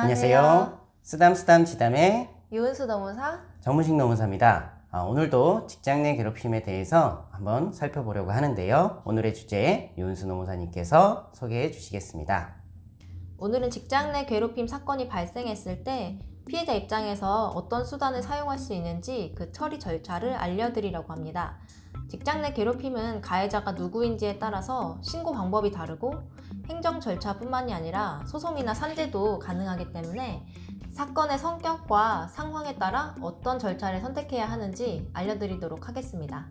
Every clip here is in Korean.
안녕하세요. 쓰담쓰담 지담의 유은수 노무사. 정문식 노무사입니다. 오늘도 직장 내 괴롭힘에 대해서 한번 살펴보려고 하는데요. 오늘의 주제 유은수 노무사님께서 소개해 주시겠습니다. 오늘은 직장 내 괴롭힘 사건이 발생했을 때 피해자 입장에서 어떤 수단을 사용할 수 있는지 그 처리 절차를 알려드리려고 합니다. 직장 내 괴롭힘은 가해자가 누구인지에 따라서 신고 방법이 다르고 행정 절차뿐만이 아니라 소송이나 산재도 가능하기 때문에 사건의 성격과 상황에 따라 어떤 절차를 선택해야 하는지 알려드리도록 하겠습니다.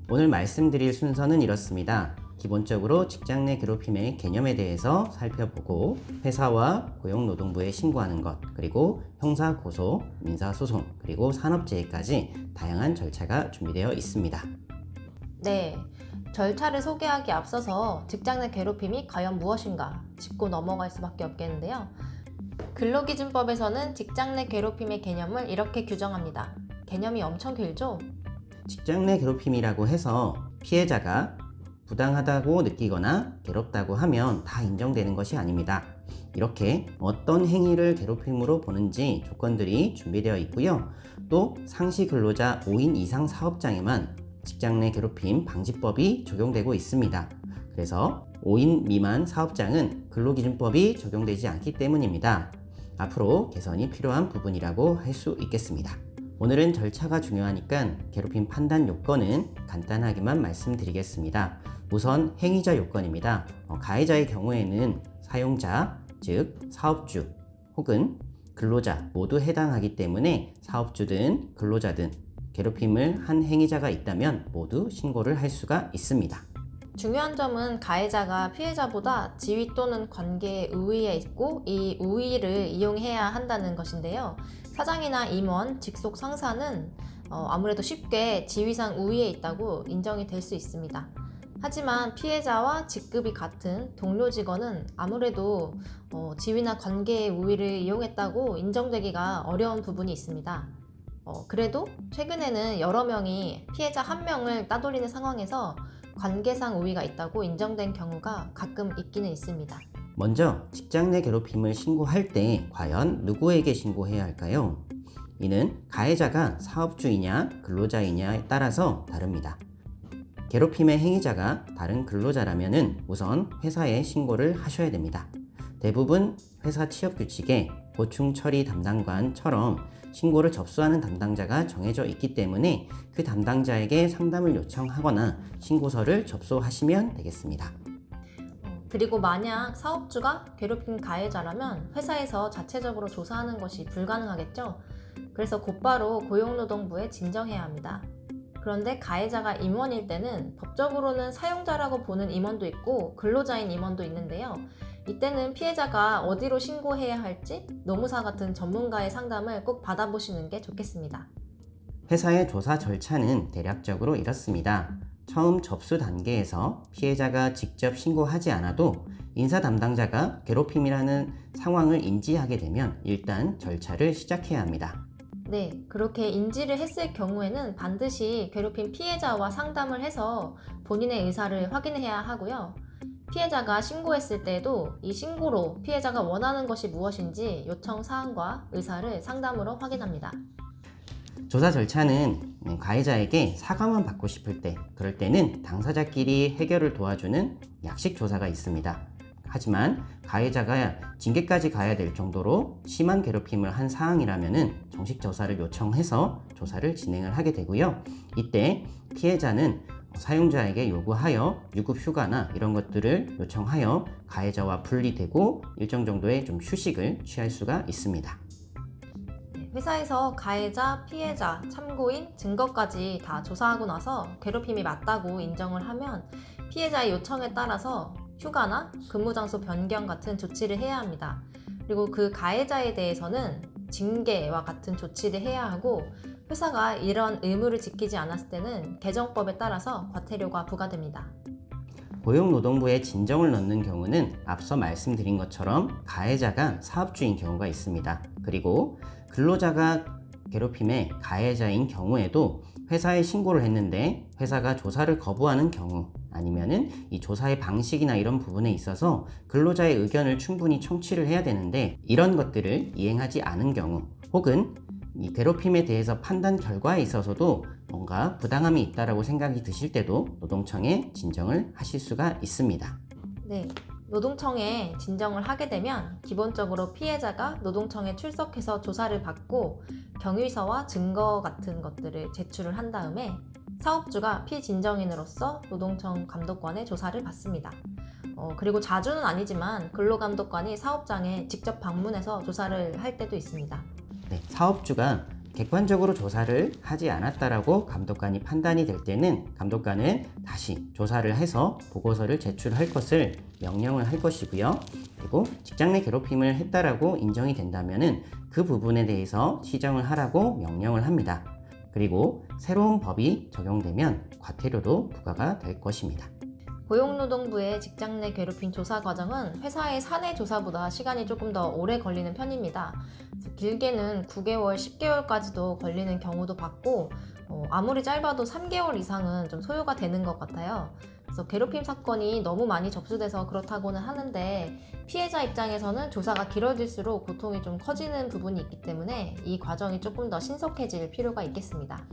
오늘 말씀드릴 순서는 이렇습니다. 기본적으로 직장 내 괴롭힘의 개념에 대해서 살펴보고 회사와 고용노동부에 신고하는 것, 그리고 형사, 고소, 민사소송, 그리고 산업재해까지 다양한 절차가 준비되어 있습니다. 네, 절차를 소개하기 앞서서 직장 내 괴롭힘이 과연 무엇인가 짚고 넘어갈 수밖에 없겠는데요. 근로기준법에서는 직장 내 괴롭힘의 개념을 이렇게 규정합니다. 개념이 엄청 길죠? 직장 내 괴롭힘이라고 해서 피해자가 부당하다고 느끼거나 괴롭다고 하면 다 인정되는 것이 아닙니다. 이렇게 어떤 행위를 괴롭힘으로 보는지 조건들이 준비되어 있고요. 또 상시 근로자 5인 이상 사업장에만 직장 내 괴롭힘 방지법이 적용되고 있습니다. 그래서 5인 미만 사업장은 근로기준법이 적용되지 않기 때문입니다. 앞으로 개선이 필요한 부분이라고 할 수 있겠습니다. 오늘은 절차가 중요하니까 괴롭힘 판단 요건은 간단하게만 말씀드리겠습니다. 우선 행위자 요건입니다. 가해자의 경우에는 사용자, 즉 사업주 혹은 근로자 모두 해당하기 때문에 사업주든 근로자든 괴롭힘을 한 행위자가 있다면 모두 신고를 할 수가 있습니다. 중요한 점은 가해자가 피해자보다 지위 또는 관계의 우위에 있고 이 우위를 이용해야 한다는 것인데요. 사장이나 임원, 직속 상사는 아무래도 쉽게 지위상 우위에 있다고 인정이 될 수 있습니다. 하지만 피해자와 직급이 같은 동료 직원은 아무래도 지위나 관계의 우위를 이용했다고 인정되기가 어려운 부분이 있습니다. 그래도 최근에는 여러 명이 피해자 한 명을 따돌리는 상황에서 관계상 우위가 있다고 인정된 경우가 가끔 있기는 있습니다. 먼저 직장 내 괴롭힘을 신고할 때 과연 누구에게 신고해야 할까요? 이는 가해자가 사업주이냐 근로자이냐에 따라서 다릅니다. 괴롭힘의 행위자가 다른 근로자라면 우선 회사에 신고를 하셔야 됩니다. 대부분 회사 취업규칙에 보충 처리 담당관처럼 신고를 접수하는 담당자가 정해져 있기 때문에 그 담당자에게 상담을 요청하거나 신고서를 접수하시면 되겠습니다. 그리고 만약 사업주가 괴롭힌 가해자라면 회사에서 자체적으로 조사하는 것이 불가능하겠죠. 그래서 곧바로 고용노동부에 진정해야 합니다. 그런데 가해자가 임원일 때는 법적으로는 사용자라고 보는 임원도 있고 근로자인 임원도 있는데요. 이때는 피해자가 어디로 신고해야 할지 노무사 같은 전문가의 상담을 꼭 받아보시는 게 좋겠습니다. 회사의 조사 절차는 대략적으로 이렇습니다. 처음 접수 단계에서 피해자가 직접 신고하지 않아도 인사 담당자가 괴롭힘이라는 상황을 인지하게 되면 일단 절차를 시작해야 합니다. 네, 그렇게 인지를 했을 경우에는 반드시 괴롭힌 피해자와 상담을 해서 본인의 의사를 확인해야 하고요. 피해자가 신고했을 때에도 이 신고로 피해자가 원하는 것이 무엇인지 요청 사항과 의사를 상담으로 확인합니다. 조사 절차는 가해자에게 사과만 받고 싶을 때, 그럴 때는 당사자끼리 해결을 도와주는 약식 조사가 있습니다. 하지만 가해자가 징계까지 가야 될 정도로 심한 괴롭힘을 한 사항이라면 정식 조사를 요청해서 조사를 진행을 하게 되고요. 이때 피해자는 사용자에게 요구하여 유급 휴가나 이런 것들을 요청하여 가해자와 분리되고 일정 정도의 좀 휴식을 취할 수가 있습니다. 회사에서 가해자, 피해자, 참고인, 증거까지 다 조사하고 나서 괴롭힘이 맞다고 인정을 하면 피해자의 요청에 따라서 휴가나 근무장소 변경 같은 조치를 해야 합니다. 그리고 그 가해자에 대해서는 징계와 같은 조치를 해야 하고 회사가 이런 의무를 지키지 않았을 때는 개정법에 따라서 과태료가 부과됩니다. 고용노동부에 진정을 넣는 경우는 앞서 말씀드린 것처럼 가해자가 사업주인 경우가 있습니다. 그리고 근로자가 괴롭힘의 가해자인 경우에도 회사에 신고를 했는데 회사가 조사를 거부하는 경우, 아니면은 이 조사의 방식이나 이런 부분에 있어서 근로자의 의견을 충분히 청취를 해야 되는데 이런 것들을 이행하지 않은 경우, 혹은 이 괴롭힘에 대해서 판단 결과에 있어서도 뭔가 부당함이 있다라고 생각이 드실 때도 노동청에 진정을 하실 수가 있습니다. 네. 노동청에 진정을 하게 되면 기본적으로 피해자가 노동청에 출석해서 조사를 받고 경위서와 증거 같은 것들을 제출을 한 다음에 사업주가 피진정인으로서 노동청 감독관의 조사를 받습니다. 그리고 자주는 아니지만 근로감독관이 사업장에 직접 방문해서 조사를 할 때도 있습니다. 네, 사업주가 객관적으로 조사를 하지 않았다라고 감독관이 판단이 될 때는 감독관은 다시 조사를 해서 보고서를 제출할 것을 명령을 할 것이고요. 그리고 직장 내 괴롭힘을 했다라고 인정이 된다면은 그 부분에 대해서 시정을 하라고 명령을 합니다. 그리고 새로운 법이 적용되면 과태료도 부과가 될 것입니다. 고용노동부의 직장 내 괴롭힘 조사 과정은 회사의 사내 조사보다 시간이 조금 더 오래 걸리는 편입니다. 길게는 9개월, 10개월까지도 걸리는 경우도 봤고 아무리 짧아도 3개월 이상은 좀 소요가 되는 것 같아요. 그래서 괴롭힘 사건이 너무 많이 접수돼서 그렇다고는 하는데 피해자 입장에서는 조사가 길어질수록 고통이 좀 커지는 부분이 있기 때문에 이 과정이 조금 더 신속해질 필요가 있겠습니다.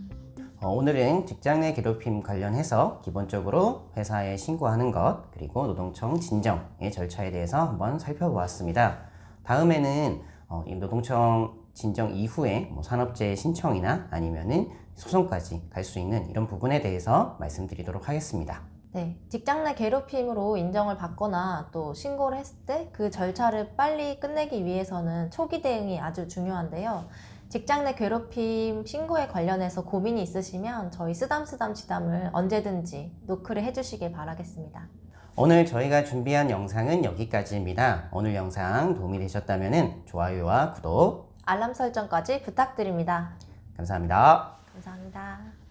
오늘은 직장 내 괴롭힘 관련해서 기본적으로 회사에 신고하는 것, 그리고 노동청 진정의 절차에 대해서 한번 살펴보았습니다. 다음에는 이 노동청 진정 이후에 산업재해 신청이나 아니면은 소송까지 갈 수 있는 이런 부분에 대해서 말씀드리도록 하겠습니다. 네, 직장 내 괴롭힘으로 인정을 받거나 또 신고를 했을 때 그 절차를 빨리 끝내기 위해서는 초기 대응이 아주 중요한데요. 직장 내 괴롭힘 신고에 관련해서 고민이 있으시면 저희 쓰담쓰담치담을 언제든지 노크를 해주시길 바라겠습니다. 오늘 저희가 준비한 영상은 여기까지입니다. 오늘 영상 도움이 되셨다면 좋아요와 구독, 알람 설정까지 부탁드립니다. 감사합니다. 감사합니다.